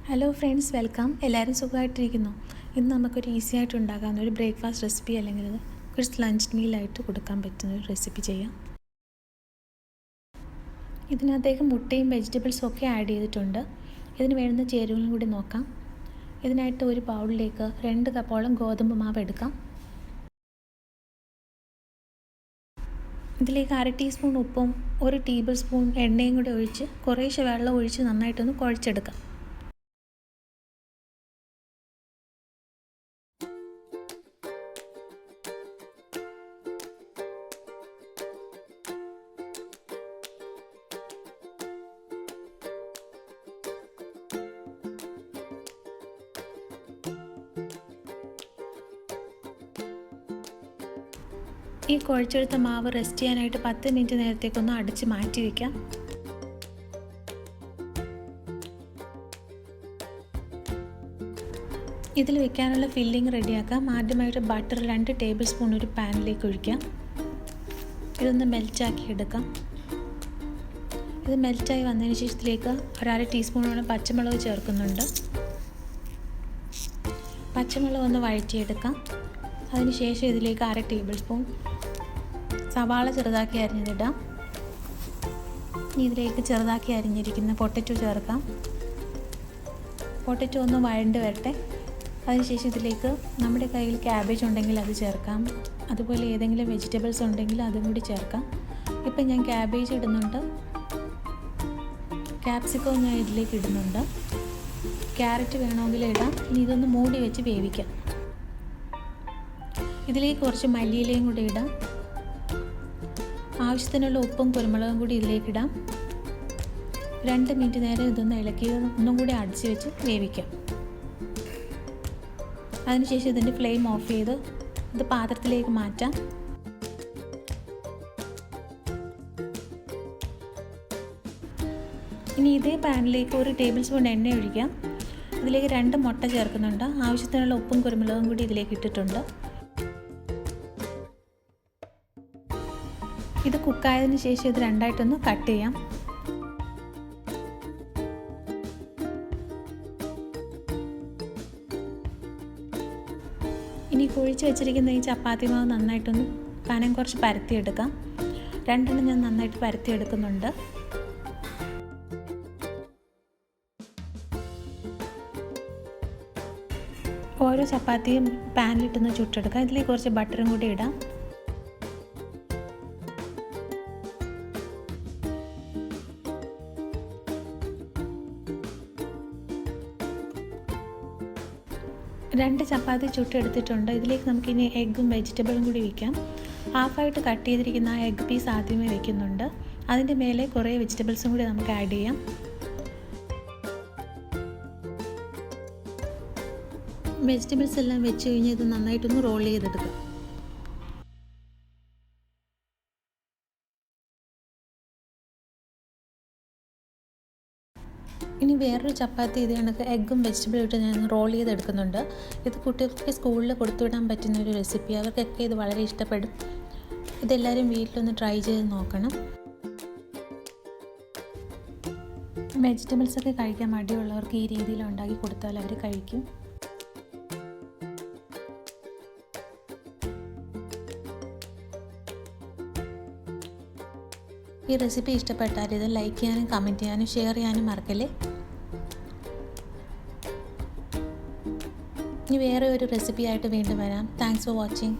Hello friends, welcome. എല്ലാവരും സുഖമായിട്ടിരിക്കുന്നു. ഇന്ന് നമുക്കൊരു ഈസി ആയിട്ട് ഉണ്ടാകാവുന്ന ഒരു ബ്രേക്ക്ഫാസ്റ്റ് റെസിപ്പി അല്ലെങ്കിൽ ഒരു ലഞ്ച് മീലായിട്ട് കൊടുക്കാൻ പറ്റുന്ന ഒരു റെസിപ്പി ചെയ്യാം. ഇതിനകത്തേക്ക് മുട്ടയും വെജിറ്റബിൾസും ഒക്കെ ആഡ് ചെയ്തിട്ടുണ്ട്. ഇതിന് വേണ്ടുന്ന ചേരുവകളും കൂടി നോക്കാം. ഇതിനായിട്ട് ഒരു ബൗളിലേക്ക് 2 കപ്പോളം ഗോതമ്പ് മാവ് എടുക്കാം. ഇതിലേക്ക് 1/2 ടീസ്പൂൺ ഉപ്പും 1 ടേബിൾ സ്പൂൺ എണ്ണയും കൂടി ഒഴിച്ച് കുറേശ്ശെ വെള്ളം ഒഴിച്ച് നന്നായിട്ടൊന്ന് കുഴച്ചെടുക്കാം. ഈ കുഴച്ചെടുത്ത മാവ് റെസ്റ്റ് ചെയ്യാനായിട്ട് 10 മിനിറ്റ് നേരത്തേക്കൊന്ന് അടച്ച് മാറ്റി വയ്ക്കാം. ഇതിൽ വെക്കാനുള്ള ഫില്ലിംഗ് റെഡിയാക്കാം. ആദ്യമായിട്ട് ബട്ടർ 2 ടേബിൾ സ്പൂൺ ഒരു പാനിലേക്ക് ഒഴിക്കാം. ഇതൊന്ന് മെൽറ്റാക്കി എടുക്കാം. ഇത് മെൽറ്റായി വന്നതിന് ശേഷം ഇതിലേക്ക് 1/2 ടീസ്പൂണോളം പച്ചമുളക് ചേർക്കുന്നുണ്ട്. പച്ചമുളക് ഒന്ന് വഴറ്റിയെടുക്കാം. അതിനുശേഷം ഇതിലേക്ക് 1/2 ടേബിൾ സ്പൂൺ സവാള ചെറുതാക്കി അരിഞ്ഞതിടാം. ഇനി ഇതിലേക്ക് ചെറുതാക്കി അരിഞ്ഞിരിക്കുന്ന പൊട്ടറ്റോ ചേർക്കാം. പൊട്ടറ്റോ ഒന്ന് വഴണ്ട് വരട്ടെ. അതിനുശേഷം ഇതിലേക്ക് നമ്മുടെ കയ്യിൽ ക്യാബേജ് ഉണ്ടെങ്കിൽ അത് ചേർക്കാം. അതുപോലെ ഏതെങ്കിലും വെജിറ്റബിൾസ് ഉണ്ടെങ്കിൽ അതും കൂടി ചേർക്കാം. ഇപ്പം ഞാൻ ക്യാബേജ് ഇടുന്നുണ്ട്. ക്യാപ്സിക്കം ഞാൻ ഇതിലേക്ക് ഇടുന്നുണ്ട്. ക്യാരറ്റ് വേണമെങ്കിൽ ഇടാം. ഇനി ഇതൊന്ന് മൂടി വെച്ച് വേവിക്കാം. ഇതിലേക്ക് കുറച്ച് മല്ലിയിലയും കൂടി ഇടാം. ആവശ്യത്തിനുള്ള ഉപ്പും കുരുമുളകും കൂടി ഇതിലേക്കിടാം. 2 മിനിറ്റ് നേരം ഇതൊന്ന് ഇളക്കി ഒന്നും കൂടി അടച്ച് വെച്ച് വേവിക്കാം. അതിനുശേഷം ഇതിൻ്റെ ഫ്ലെയിം ഓഫ് ചെയ്ത് ഇത് പാത്രത്തിലേക്ക് മാറ്റാം. ഇനി ഇതേ പാനിലേക്ക് 1 ടേബിൾ സ്പൂൺ എണ്ണ ഒഴിക്കാം. ഇതിലേക്ക് 2 മുട്ട ചേർക്കുന്നുണ്ട്. ആവശ്യത്തിനുള്ള ഉപ്പും കുരുമുളകും കൂടി ഇതിലേക്ക് ഇട്ടിട്ടുണ്ട്. ഇത് കുക്കായതിന് ശേഷം ഇത് രണ്ടായിട്ടൊന്ന് കട്ട് ചെയ്യാം. ഇനി കുഴിച്ച് വെച്ചിരിക്കുന്ന ഈ ചപ്പാത്തി മാവ് നന്നായിട്ടൊന്ന് കനം കുറച്ച് പരത്തിയെടുക്കാം. 2 ഞാൻ നന്നായിട്ട് പരത്തിയെടുക്കുന്നുണ്ട്. ഓരോ ചപ്പാത്തിയും പാനിലിട്ടൊന്ന് ചുട്ടെടുക്കാം. ഇതിലേക്ക് കുറച്ച് ബട്ടറും കൂടി ഇടാം. രണ്ട് ചപ്പാത്തി ചുട്ടെടുത്തിട്ടുണ്ട്. ഇതിലേക്ക് നമുക്കിനി എഗ്ഗും വെജിറ്റബിളും കൂടി വയ്ക്കാം. ഹാഫായിട്ട് കട്ട് ചെയ്തിരിക്കുന്ന ആ എഗ്ഗ് പീസ് ആദ്യമേ വയ്ക്കുന്നുണ്ട്. അതിൻ്റെ മേലെ കുറേ വെജിറ്റബിൾസും കൂടി നമുക്ക് ആഡ് ചെയ്യാം. വെജിറ്റബിൾസ് എല്ലാം വെച്ച് കഴിഞ്ഞ് ഇത് നന്നായിട്ടൊന്ന് റോൾ ചെയ്തെടുക്കാം. ഇനി വേറൊരു ചപ്പാത്തി ഇത് കണക്ക് എഗ്ഗും വെജിറ്റബിളും ഇട്ട് ഞാൻ റോൾ ചെയ്തെടുക്കുന്നുണ്ട്. ഇത് കുട്ടികൾക്ക് സ്കൂളിൽ കൊടുത്തുവിടാൻ പറ്റുന്ന ഒരു റെസിപ്പി. അവർക്കൊക്കെ ഇത് വളരെ ഇഷ്ടപ്പെടും. ഇതെല്ലാവരും വീട്ടിലൊന്ന് ട്രൈ ചെയ്ത് നോക്കണം. വെജിറ്റബിൾസൊക്കെ കഴിക്കാൻ മടിയുള്ളവർക്ക് ഈ രീതിയിൽ ഉണ്ടാക്കി കൊടുത്താൽ അവർ കഴിക്കും. ഈ റെസിപ്പി ഇഷ്ടപ്പെട്ടാൽ ഇത് ലൈക്ക് ചെയ്യാനും കമൻറ്റ് ചെയ്യാനും ഷെയർ ചെയ്യാനും മറക്കല്ലേ. ഇനി വേറെ ഒരു റെസിപ്പി ആയിട്ട് വീണ്ടും വരാം. Thanks for watching.